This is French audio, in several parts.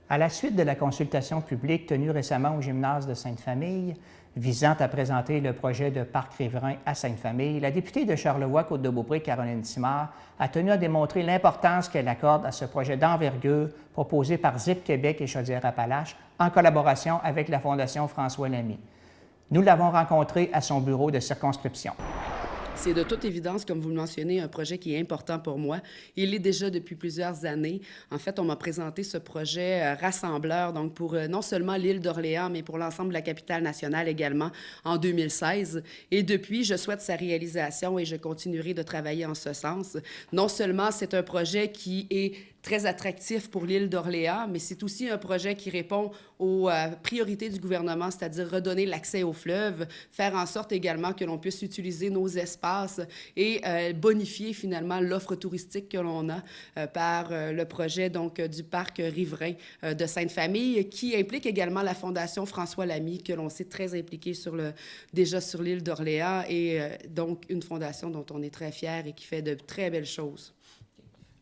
À la suite de la consultation publique tenue récemment au gymnase de Sainte-Famille, visant à présenter le projet de parc riverain à Sainte-Famille, la députée de Charlevoix-Côte-de-Beaupré, Caroline Simard, a tenu à démontrer l'importance qu'elle accorde à ce projet d'envergure proposé par ZIP Québec et Chaudière-Appalaches en collaboration avec la Fondation François Lamy. Nous l'avons rencontrée à son bureau de circonscription. C'est de toute évidence, comme vous le mentionnez, un projet qui est important pour moi. Il l'est déjà depuis plusieurs années. En fait, on m'a présenté ce projet rassembleur, donc pour non seulement l'île d'Orléans, mais pour l'ensemble de la capitale nationale également, en 2016. Et depuis, je souhaite sa réalisation et je continuerai de travailler en ce sens. Non seulement c'est un projet qui est très attractif pour l'île d'Orléans, mais c'est aussi un projet qui répond aux priorités du gouvernement, c'est-à-dire redonner l'accès au fleuve, faire en sorte également que l'on puisse utiliser nos espaces et bonifier finalement l'offre touristique que l'on a par le projet donc du parc riverain de Sainte-Famille, qui implique également la Fondation François Lamy, que l'on sait très impliquée déjà sur l'île d'Orléans, et donc une fondation dont on est très fiers et qui fait de très belles choses.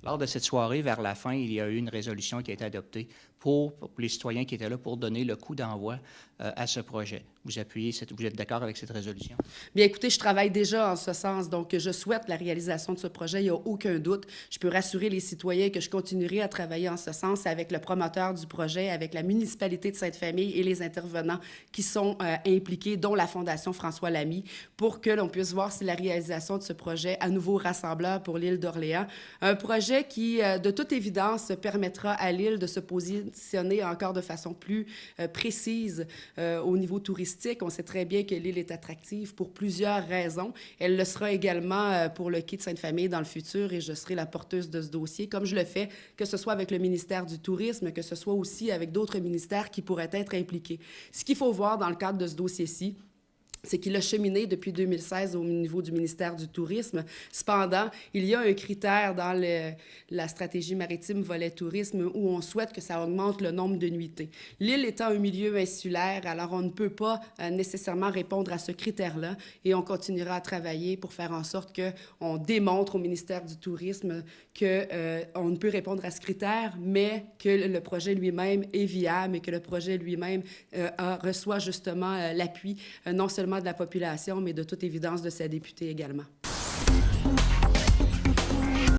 Lors de cette soirée, vers la fin, il y a eu une résolution qui a été adoptée pour les citoyens qui étaient là pour donner le coup d'envoi à ce projet. Vous êtes d'accord avec cette résolution? Bien, écoutez, je travaille déjà en ce sens, donc je souhaite la réalisation de ce projet, il n'y a aucun doute. Je peux rassurer les citoyens que je continuerai à travailler en ce sens avec le promoteur du projet, avec la municipalité de Sainte-Famille et les intervenants qui sont impliqués, dont la Fondation François Lamy, pour que l'on puisse voir si la réalisation de ce projet, à nouveau rassembleur pour l'île d'Orléans, un projet qui, de toute évidence, permettra à l'île de se positionner encore de façon plus précise au niveau touristique. On sait très bien que l'île est attractive pour plusieurs raisons. Elle le sera également pour le quai de Sainte-Famille dans le futur, et je serai la porteuse de ce dossier, comme je le fais, que ce soit avec le ministère du Tourisme, que ce soit aussi avec d'autres ministères qui pourraient être impliqués. Ce qu'il faut voir dans le cadre de ce dossier-ci, c'est qu'il a cheminé depuis 2016 au niveau du ministère du Tourisme. Cependant, il y a un critère dans la stratégie maritime volet tourisme où on souhaite que ça augmente le nombre de nuitées. L'île étant un milieu insulaire, alors on ne peut pas nécessairement répondre à ce critère-là, et on continuera à travailler pour faire en sorte qu'on démontre au ministère du Tourisme qu'on ne peut répondre à ce critère, mais que le projet lui-même est viable et que le projet lui-même reçoit justement l'appui non seulement de la population, mais de toute évidence de sa députée également.